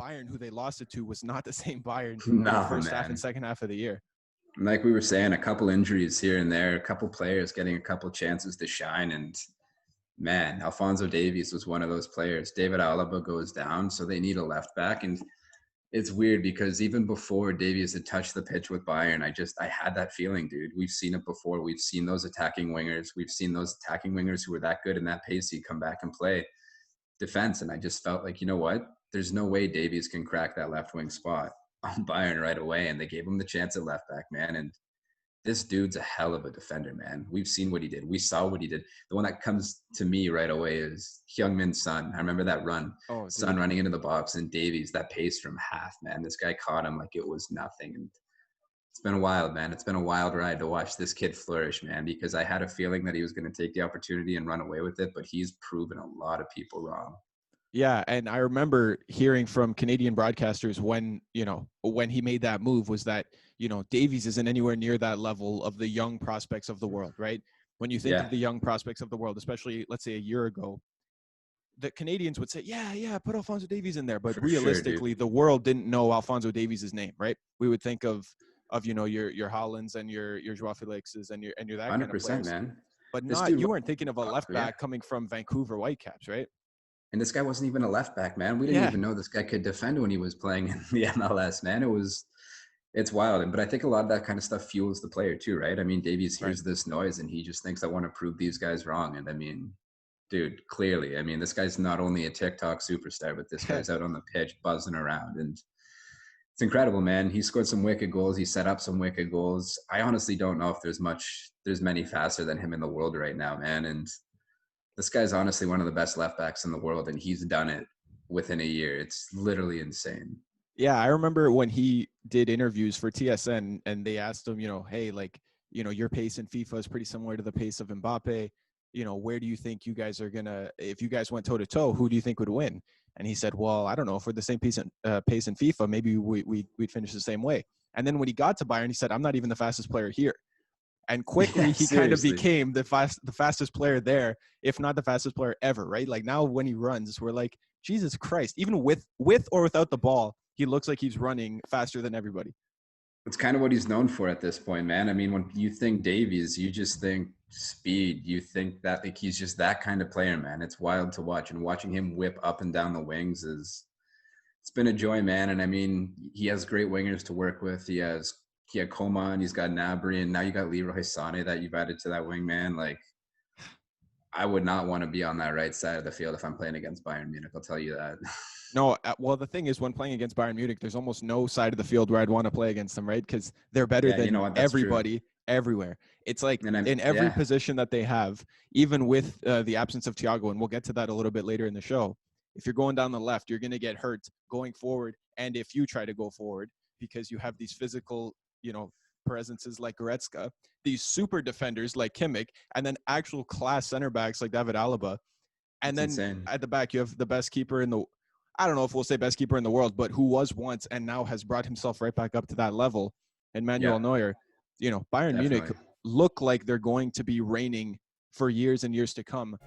Bayern, who they lost it to, was not the same Bayern in the No, first half man. and second half of the year. Like we were saying, a couple injuries here and there, a couple players getting a couple chances to shine. And man, Alphonso Davies was one of those players. David Alaba goes down, so they need a left back. And it's weird because even before Davies had touched the pitch with Bayern, I had that feeling, dude. We've seen it before. We've seen those attacking wingers. We've seen those attacking wingers who were that good and that pacey come back and play defense. And I just felt like, you know what? There's no way Davies can crack that left wing spot on Bayern right away. And they gave him the chance at left back, man. And this dude's a hell of a defender, man. We've seen what he did. We saw what he did. The one that comes to me right away is Heung-min Son. I remember that run. Oh, Son running into the box, and Davies, that pace from half, man. This guy caught him like it was nothing. And it's been wild, man. It's been a wild ride to watch this kid flourish, man, because I had a feeling that he was going to take the opportunity and run away with it, but he's proven a lot of people wrong. Yeah, and I remember hearing from Canadian broadcasters when he made that move was that, Davies isn't anywhere near that level of the young prospects of the world, right? When you think of the young prospects of the world, especially, let's say, a year ago, the Canadians would say, yeah, put Alphonso Davies in there. But realistically, the world didn't know Alphonso Davies' name, right? We would think of your Haalands and your Joao Felixes and your that 100%, kind of players. Man. But you weren't thinking of a left back coming from Vancouver Whitecaps, right? And this guy wasn't even a left back, man. We didn't even know this guy could defend when he was playing in the MLS, man. It's wild. But I think a lot of that kind of stuff fuels the player too, right? I mean, Davies hears this noise and he just thinks, I want to prove these guys wrong. And I mean, dude, clearly, I mean, this guy's not only a TikTok superstar, but this guy's out on the pitch buzzing around. And it's incredible, man. He scored some wicked goals. He set up some wicked goals. I honestly don't know if there's many faster than him in the world right now, man. And this guy's honestly one of the best left backs in the world, and he's done it within a year. It's literally insane. Yeah, I remember when he did interviews for TSN and they asked him, hey, your pace in FIFA is pretty similar to the pace of Mbappe. Where do you think you guys are going to – if you guys went toe-to-toe, who do you think would win? And he said, well, I don't know. If we're the same pace in FIFA, maybe we'd finish the same way. And then when he got to Bayern, he said, I'm not even the fastest player here. And quickly, he kind of became the fastest player there, if not the fastest player ever, right? Like now when he runs, we're like, Jesus Christ, even with or without the ball, he looks like he's running faster than everybody. It's kind of what he's known for at this point, man. I mean, when you think Davies, you just think speed. You think that like he's just that kind of player, man. It's wild to watch. And watching him whip up and down the wings it's been a joy, man. And I mean, he has great wingers to work with. He had Coman, he's got Gnabry, and now you got Leroy Sané that you've added to that wing, man. Like, I would not want to be on that right side of the field if I'm playing against Bayern Munich. I'll tell you that. No, well, the thing is, when playing against Bayern Munich, there's almost no side of the field where I'd want to play against them, right? Because they're better than everybody everywhere. It's like in every position that they have, even with the absence of Thiago, and we'll get to that a little bit later in the show. If you're going down the left, you're going to get hurt going forward. And if you try to go forward, because you have these physical, presences like Goretzka, these super defenders like Kimmich, and then actual class center backs like David Alaba. And then insane. At the back, you have the best keeper I don't know if we'll say best keeper in the world, but who was once and now has brought himself right back up to that level. And Manuel Neuer, Bayern Munich look like they're going to be reigning for years and years to come.